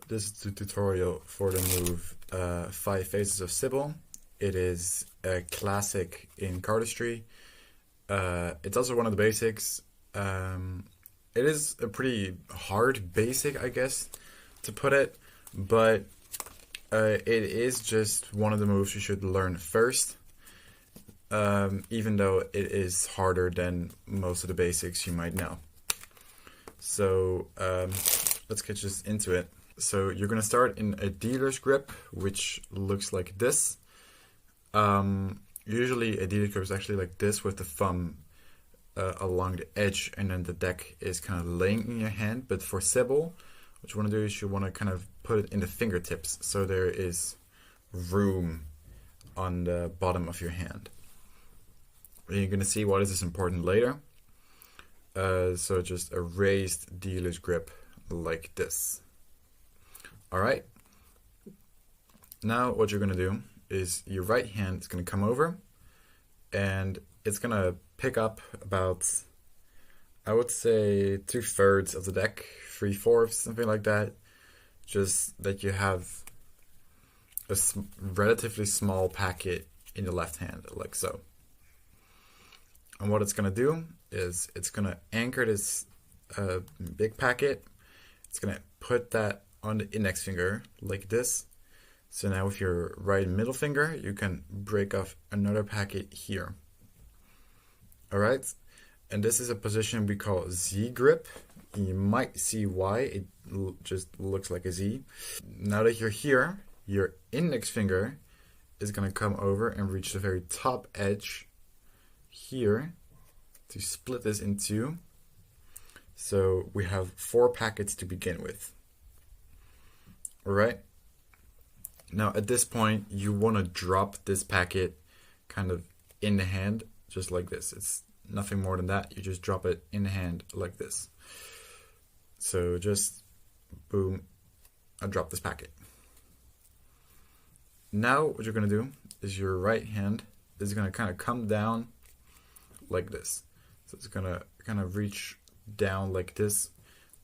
This is the tutorial for the move 5 Phases of Sybil. It is a classic in cardistry. It's also one of the basics. It is a pretty hard basic, I guess, to put it, but it is just one of the moves you should learn first, even though it is harder than most of the basics you might know. So let's get just into it. So you're going to start in a dealer's grip, which looks like this. Usually a dealer's grip is actually like this with the thumb along the edge, and then the deck is kind of laying in your hand. But for Sybil, what you want to do is you want to kind of put it in the fingertips, so there is room on the bottom of your hand. And you're going to see why this is important later. So just a raised dealer's grip like this. Alright, now what you're going to do is your right hand is going to come over and it's going to pick up about, I would say, 2/3 of the deck, 3/4, something like that. Just that you have a relatively small packet in the left hand, like so. And what it's going to do is it's going to anchor this big packet. It's going to put that on the index finger like this. So now with your right middle finger, you can break off another packet here. Alright, and this is a position we call Z grip. You might see why, it just looks like a Z. Now that you're here, your index finger is going to come over and reach the very top edge here to split this in two. So we have 4 packets to begin with. Alright, now at this point you want to drop this packet kind of in the hand, just like this. It's nothing more than that. You just drop it in the hand like this. So just boom, I drop this packet. Now what you're going to do is your right hand is going to kind of come down like this. So it's going to kind of reach down like this.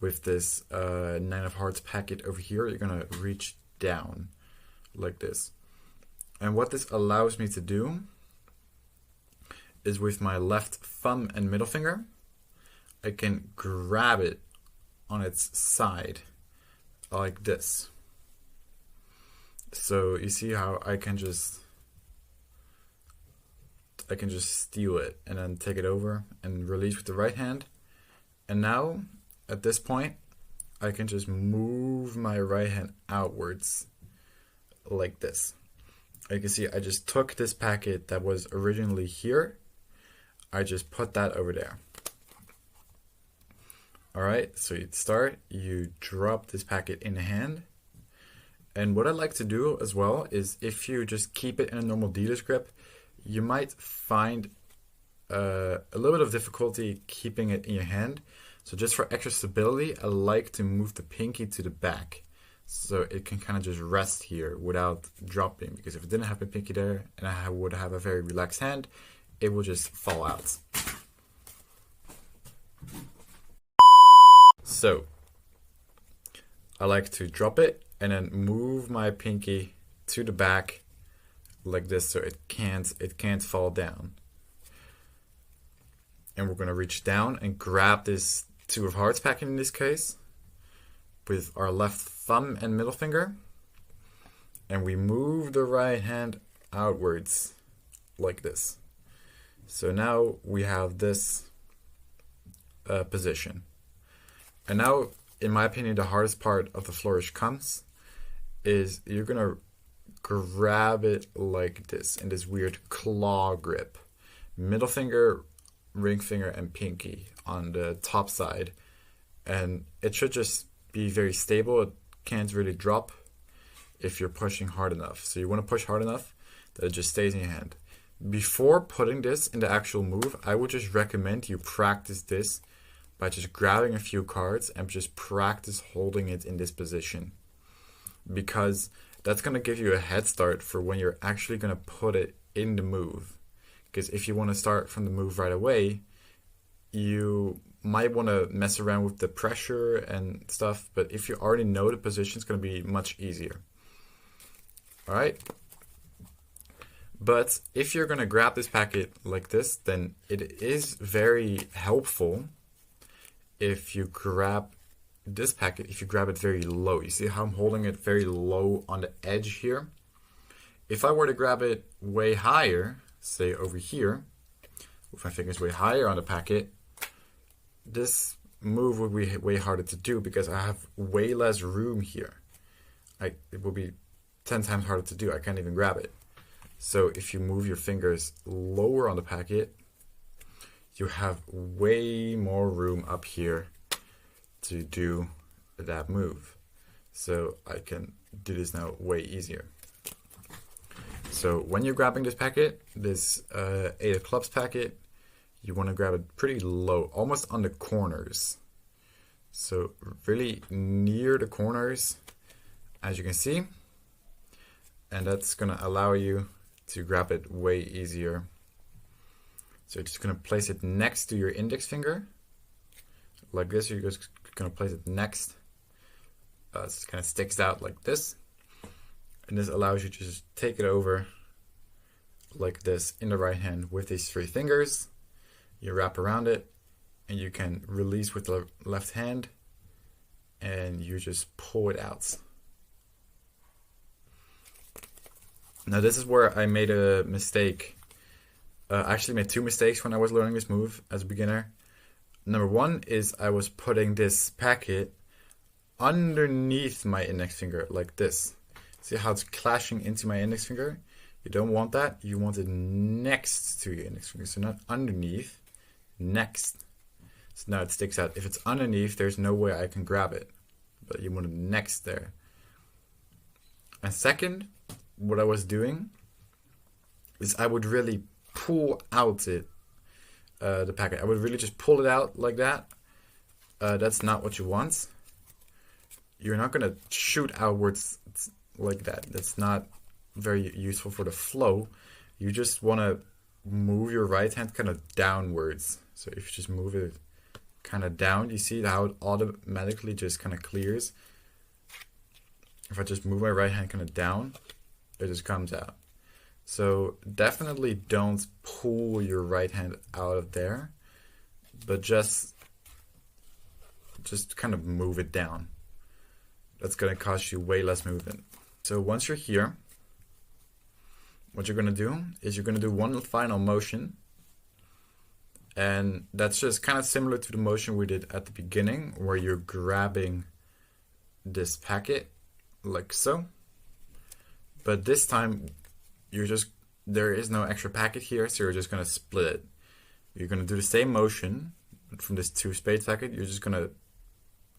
With this 9 of hearts packet over here, you're going to reach down like this. And what this allows me to do is with my left thumb and middle finger, I can grab it on its side like this. So you see how I can just steal it and then take it over and release with the right hand. And now at this point, I can just move my right hand outwards like this. You can see I just took this packet that was originally here. I just put that over there. Alright, so you start, you drop this packet in the hand. And what I like to do as well is if you just keep it in a normal dealer's grip, you might find a little bit of difficulty keeping it in your hand. So just for extra stability, I like to move the pinky to the back so it can kind of just rest here without dropping, because if it didn't have a pinky there and I would have a very relaxed hand, it will just fall out. So I like to drop it and then move my pinky to the back like this so it can't fall down. And we're going to reach down and grab this 2 of hearts packet in this case with our left thumb and middle finger, and we move the right hand outwards like this. So now we have this position. And now, in my opinion, the hardest part of the flourish comes is you're going to grab it like this in this weird claw grip. Middle finger, ring finger, and pinky on the top side, and it should just be very stable. It can't really drop if you're pushing hard enough. So you want to push hard enough that it just stays in your hand. Before putting this in the actual move, I would just recommend you practice this by just grabbing a few cards and just practice holding it in this position, because that's going to give you a head start for when you're actually going to put it in the move. Because if you want to start from the move right away, you might want to mess around with the pressure and stuff, but if you already know the position, it's going to be much easier. All right. But if you're going to grab this packet like this, then it is very helpful if you grab this packet, if you grab it very low. You see how I'm holding it very low on the edge here? If I were to grab it way higher, say over here, with my fingers way higher on the packet, this move would be way harder to do because I have way less room here. It will be 10 times harder to do. I can't even grab it. So if you move your fingers lower on the packet, you have way more room up here to do that move. So I can do this now way easier. So when you're grabbing this packet, this 8 of clubs packet, you want to grab it pretty low, almost on the corners. So really near the corners, as you can see. And that's going to allow you to grab it way easier. So you're just going to place it next to your index finger. Like this, you're just going to place it next. So it kind of sticks out like this. And this allows you to just take it over like this in the right hand with these 3 fingers. You wrap around it and you can release with the left hand and you just pull it out. Now this is where I made a mistake. I actually made 2 mistakes when I was learning this move as a beginner. Number 1 is I was putting this packet underneath my index finger like this. See how it's clashing into my index finger? You don't want that. You want it next to your index finger. So not underneath, next. So now it sticks out. If it's underneath, there's no way I can grab it. But you want it next there. And second, what I was doing is I would really pull out the packet. I would really just pull it out like that. That's not what you want. You're not going to shoot outwards like that. That's not very useful for the flow. You just want to move your right hand kind of downwards. So if you just move it kind of down, you see how it automatically just kind of clears. If I just move my right hand kind of down, it just comes out. So definitely don't pull your right hand out of there, but just kind of move it down. That's going to cost you way less movement. So once you're here, what you're going to do is you're going to do one final motion. And that's just kind of similar to the motion we did at the beginning, where you're grabbing this packet like so. But this time, there is no extra packet here, so you're just going to split it. You're going to do the same motion from this 2 spades packet. You're just going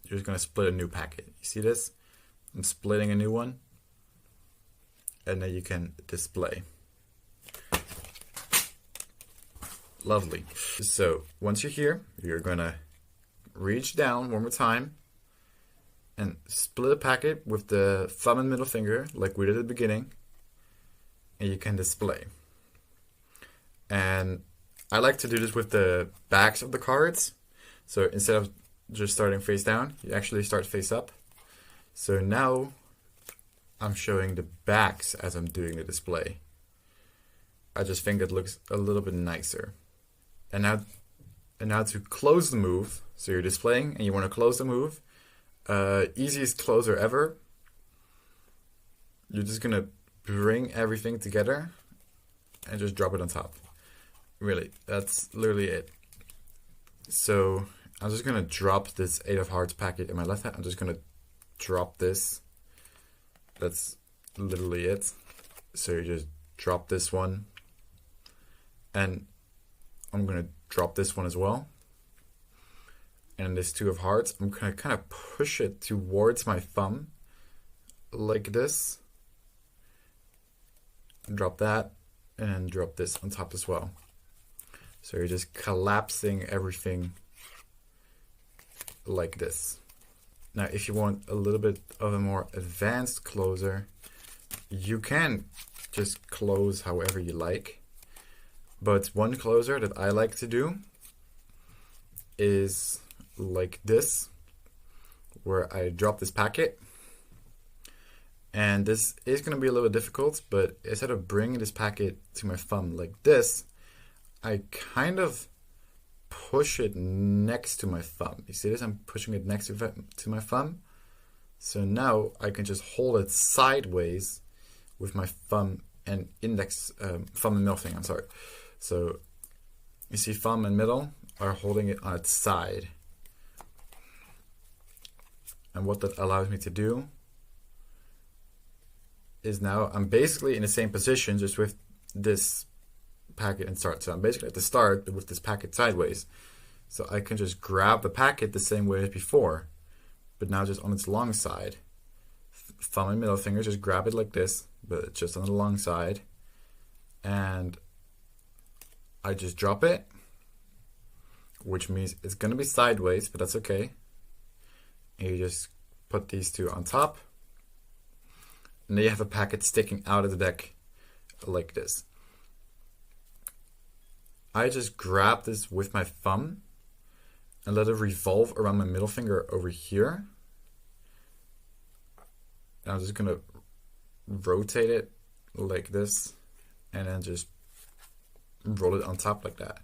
to split a new packet. You see this? I'm splitting a new one. And then you can display. Lovely. So once you're here, you're going to reach down one more time and split a packet with the thumb and middle finger like we did at the beginning. And you can display. And I like to do this with the backs of the cards. So instead of just starting face down, you actually start face up. So now I'm showing the backs as I'm doing the display. I just think it looks a little bit nicer. And now to close the move, so you're displaying and you want to close the move, easiest closer ever. You're just gonna bring everything together and just drop it on top. Really, that's literally it. So I'm just gonna drop this 8 of hearts packet in my left hand. I'm just gonna drop this. That's literally it. So you just drop this one. And I'm gonna drop this one as well. And this 2 of hearts, I'm gonna kind of push it towards my thumb like this. Drop that and drop this on top as well. So you're just collapsing everything like this. Now if you want a little bit of a more advanced closer, you can just close however you like. But one closer that I like to do is like this, where I drop this packet. And this is going to be a little difficult, but instead of bringing this packet to my thumb like this, I kind of push it next to my thumb. You see this? I'm pushing it next to my thumb. So now I can just hold it sideways with my thumb and index, thumb and middle finger, I'm sorry. So you see thumb and middle are holding it on its side. And what that allows me to do is now I'm basically in the same position, just with this packet and start. So I'm basically at the start, but with this packet sideways. So I can just grab the packet the same way as before, but now just on its long side. Thumb and middle finger, just grab it like this, but just on the long side. And I just drop it, which means it's going to be sideways, but that's okay. And you just put these two on top. And then you have a packet sticking out of the deck like this. I just grab this with my thumb and let it revolve around my middle finger over here. And I'm just going to rotate it like this and then just roll it on top like that.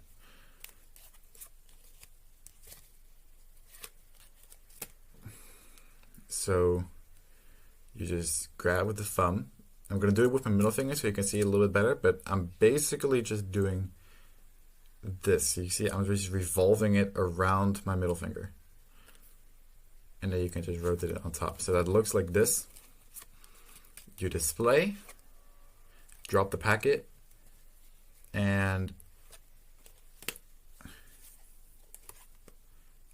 So you just grab with the thumb. I'm going to do it with my middle finger so you can see it a little bit better, but I'm basically just doing this. You see, I'm just revolving it around my middle finger. And then you can just rotate it on top. So that looks like this. You display, drop the packet, and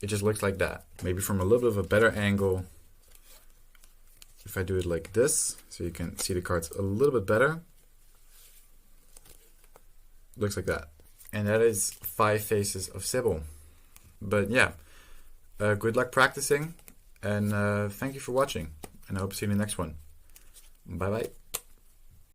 it just looks like that. Maybe from a little bit of a better angle. If I do it like this, so you can see the cards a little bit better, looks like that. And that is 5 faces of Sybil. But yeah, good luck practicing, and thank you for watching, and I hope to see you in the next one. Bye bye.